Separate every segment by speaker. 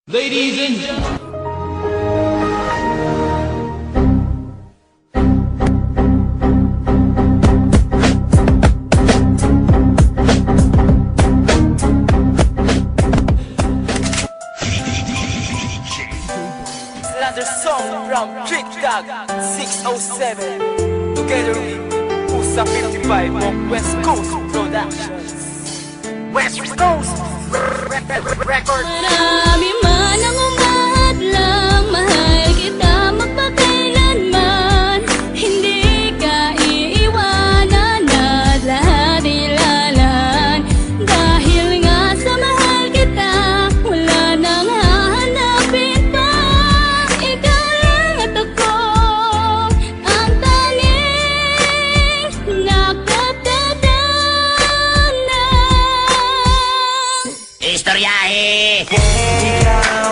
Speaker 1: Ladies and gentlemen.
Speaker 2: Another song from Trick Dog 607 together with USA 55 of West Coast Productions. West Coast Record.
Speaker 3: Marami man ang umadlang, mahal kita magpakailanman. Hindi ka iiwanan at lahat ilalan. Dahil nga sa mahal kita, wala nang hahanapin pa. Ikaw lang at ako, ang tanging nakatatanan.
Speaker 4: Istoryahe!
Speaker 3: Ikaw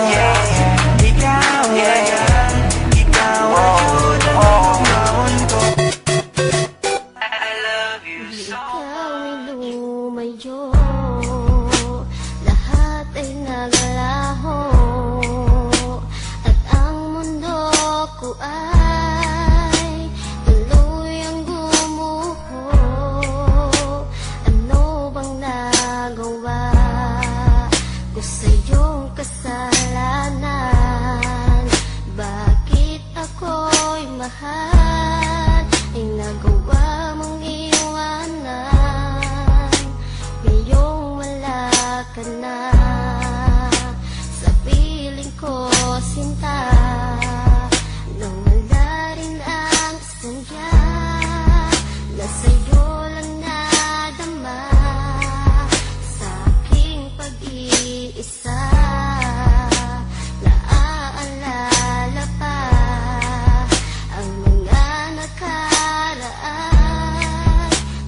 Speaker 3: ay lumayo, lahat ay naglaho, at ang mundo ko ay tuluyang gumuho. Ano bang nagawa ko sa iyong kasalanan? Bakit ako'y mahal ay nagawa mong iwanan? Ngayong wala ka na sa piling ko, sinta. Nung wala rin ang sanya na sa'yo lang nadama sa aking pag-iisa. Naaalala pa ang mga nakaraan,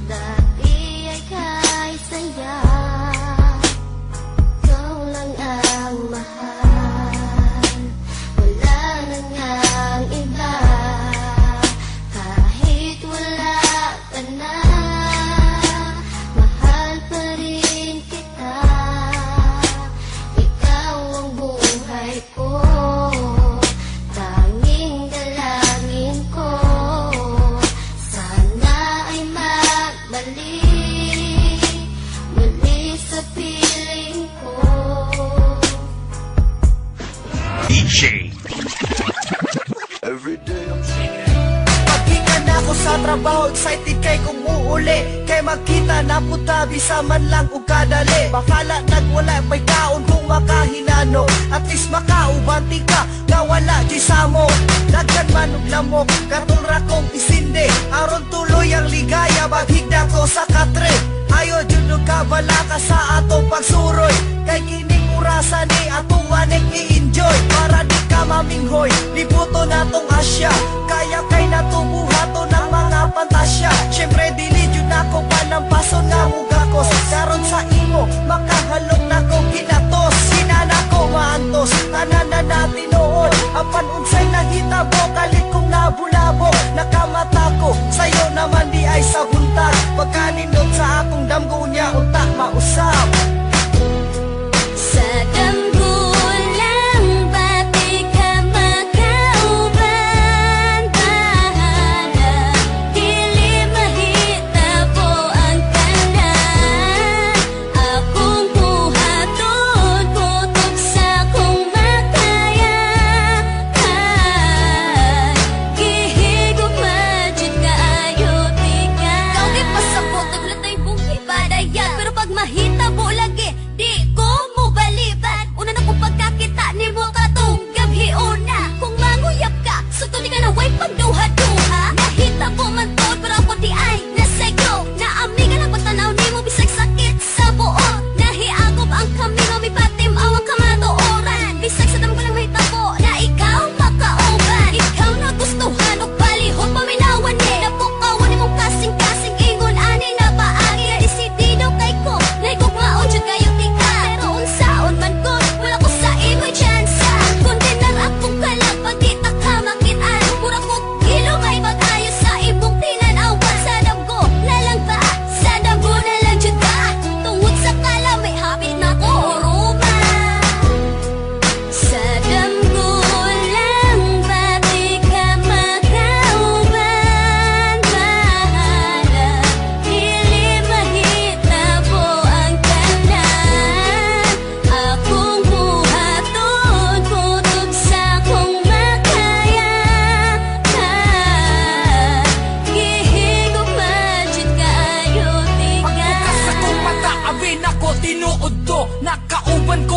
Speaker 3: dati ay kay saya. Ikaw lang ang mahal, wala na ngang iba. Kahit wala ka na, mahal pa rin kita. Ikaw ang buhay ko, tanging dalangin ko. Sana ay magbalik muli sa piling ko.
Speaker 4: DJ!
Speaker 2: Paghinga na ako sa trabaho, excited kay kung uuli. Kay magkita na puta, bisa man lang o kadali. Bakala nagwala pa'y kaon kung makahinano. At least makaubanti ka, nga wala di samo. Dagkan man og lamok, katulra kong isinde. Aron tuloy ang ligaya, maghigda ko sa katre. Ayo jud og kabala ka sa atong pagsuroy. Kay kining orasan ni atong wanek i-enjoy. Para di ka maminghoy, libuto natong Asya. Kaya kay natubuhato ng mga pantasya. Siyempre dili jud nako panampason nga mugakos. Karon sa imo, makahalok na kong kinatos. Sinana ko maantos, tanan na natin noon. Apan unsay nahitabo, kalit kong nabulabo. Nakamata ko, sayo naman di ay sa buntag. Pagkaninot sa akong damgo niya, unta mausap.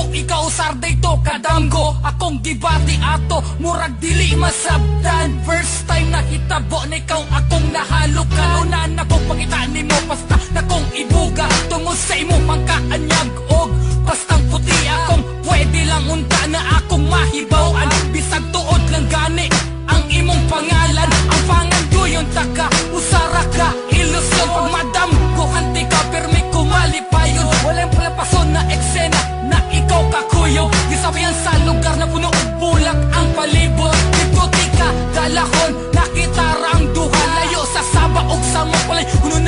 Speaker 1: Kung ikaw sarday to kadamgo, akong gibati ato, murag dili masabtan. First time nakitabo na ikaw akong nahalok. Kalunan ako pangita nimo basta na kong ibuga. Tungod sa imo pangkaanyag og bastang puti akong pwede lang unta na akong mahibawan. Bisag tuod lang gani ang imong pangalan. Ang panganduyon taka, usara ka, ilusyon. Pag madam ko hanti ka, permi kumalipayon. Walang palapason na eksena na ikaw kakuyog. Gisabihan sa lugar na puno og bulak ang palibot. Ikuti ka, dalahon, nakita rang duha. Layo sa saba og sa mapalay, uno na